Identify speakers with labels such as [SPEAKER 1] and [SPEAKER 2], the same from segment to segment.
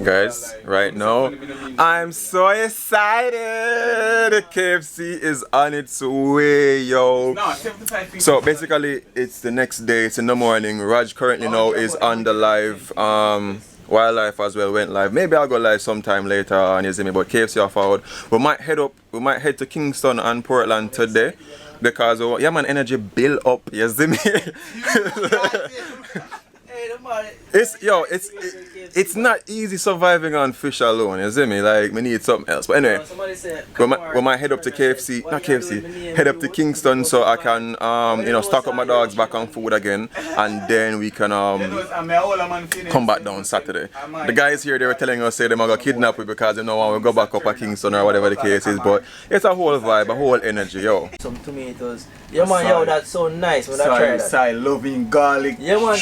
[SPEAKER 1] Guys, right now, I'm so excited! KFC is on its way, yo. So basically, it's the next day, it's in the morning. Raj currently now is on the live. Wildlife as well went live. Maybe I'll go live sometime later on, you see me, but KFC are forward. We might head to Kingston and Portland today because yeah man, energy build up, you see me. It's not easy surviving on fish alone, you see me, like we need something else. But anyway, we might head up to head up to Kingston so I can you know, stock up my dogs back on food again, and then we can come back down Saturday. The guys here, they were telling us say they might go kidnap me because they know want we go back up at Kingston or whatever the case is, but it's a whole vibe, a whole energy, yo.
[SPEAKER 2] Some tomatoes. Yeah man, yo, that's so nice when I try that.
[SPEAKER 3] Soai loving garlic.
[SPEAKER 2] Yeah man.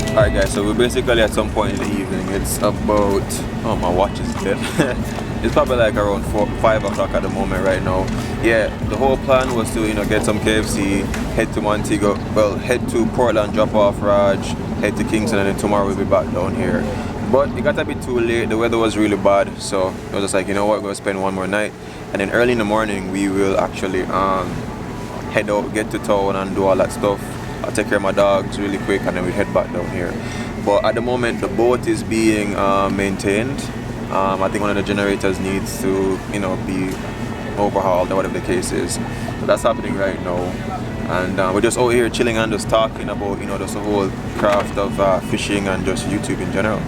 [SPEAKER 1] Alright guys, so we're basically at some point in the evening. It's about, oh my watch is dead. It's probably like around 5 o'clock at the moment right now. Yeah, the whole plan was to, you know, get some KFC, head to Montego, well, head to Portland, drop off Raj, head to Kingston, and then tomorrow we'll be back down here. But it got a bit too late, the weather was really bad, so I was just like, you know what, we're gonna spend one more night, and then early in the morning we will actually head out, get to town and do all that stuff. I'll take care of my dogs really quick and then we head back down here. But at the moment the boat is being maintained. I think one of the generators needs to, you know, be overhauled or whatever the case is. So that's happening right now. And we're just out here chilling and just talking about, you know, just the whole craft of fishing and just YouTube in general.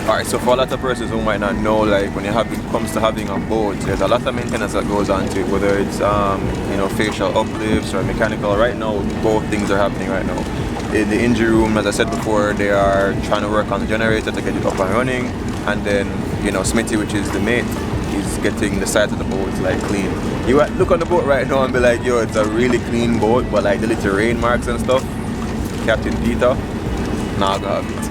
[SPEAKER 1] Alright, so for a lot of persons who might not know, like when it comes to having a boat, there's a lot of maintenance that goes on to it, whether it's you know, facial uplifts or mechanical. Right now, both things are happening right now. In the engine room, as I said before, they are trying to work on the generator to get it up and running, and then, you know, Smithy, which is the mate, is getting the sides of the boat like clean. You look on the boat right now and be like, yo, it's a really clean boat, but like the little rain marks and stuff, Captain Peter, nah, I got it.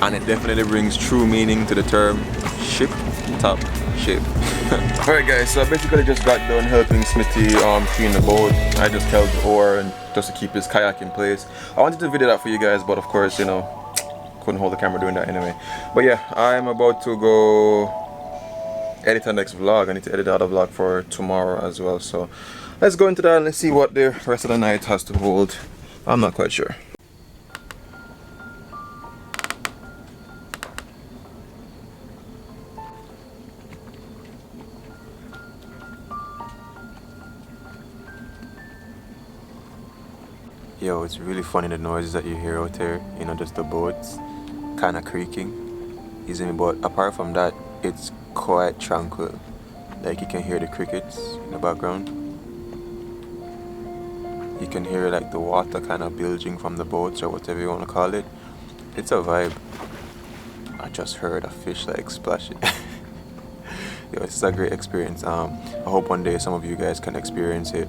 [SPEAKER 1] And it definitely brings true meaning to the term ship top shape. Alright guys, so I basically just got done helping Smithy clean the boat. I just held the oar and just to keep his kayak in place. I wanted to video that for you guys, but of course, you know, couldn't hold the camera doing that anyway. But yeah, I'm about to go edit the next vlog. I need to edit out a vlog for tomorrow as well. So let's go into that and let's see what the rest of the night has to hold. I'm not quite sure. Yo, it's really funny the noises that you hear out there, you know, just the boats kind of creaking, isn't it? But apart from that, it's quite tranquil. Like you can hear the crickets in the background. You can hear like the water kind of bilging from the boats or whatever you want to call it. It's a vibe. I just heard a fish like splashing. Yo, it's a great experience. I hope one day some of you guys can experience it,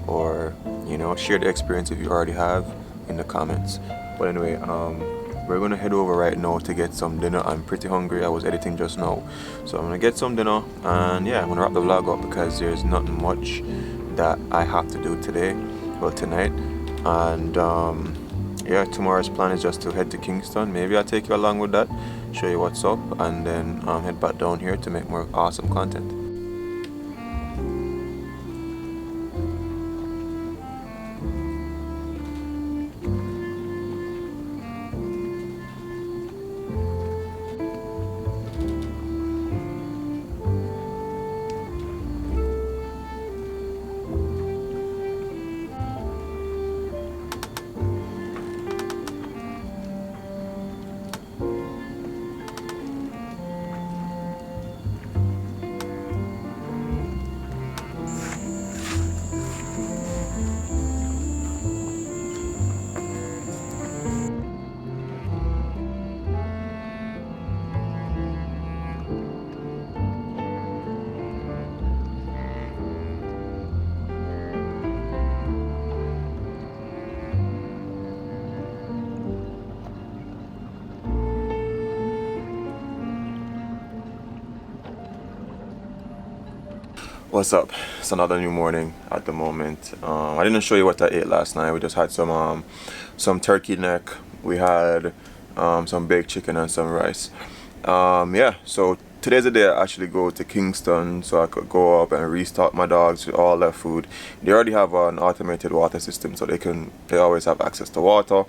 [SPEAKER 1] or you know, share the experience if you already have in the comments. But anyway, we're gonna head over right now to get some dinner. I'm pretty hungry. I was editing just now, so I'm gonna get some dinner, and yeah, I'm gonna wrap the vlog up because there's not much that I have to do today, well tonight, and yeah, tomorrow's plan is just to head to Kingston. Maybe I'll take you along with that, show you what's up, and then head back down here to make more awesome content. What's up? It's another new morning at the moment. I didn't show you what I ate last night. We just had some turkey neck. We had some baked chicken and some rice. Yeah, so today's the day I actually go to Kingston so I could go up and restock my dogs with all their food. They already have an automated water system, so they always have access to water,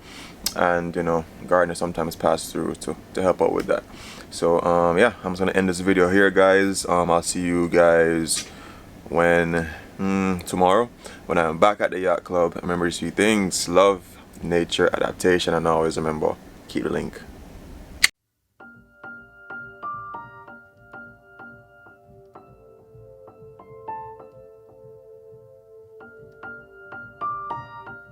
[SPEAKER 1] and you know, gardeners sometimes pass through to help out with that. So yeah, I'm just gonna end this video here, guys. I'll see you guys when tomorrow when I'm back at the yacht club. Remember these few things: love, nature, adaptation, and always remember, keep the link.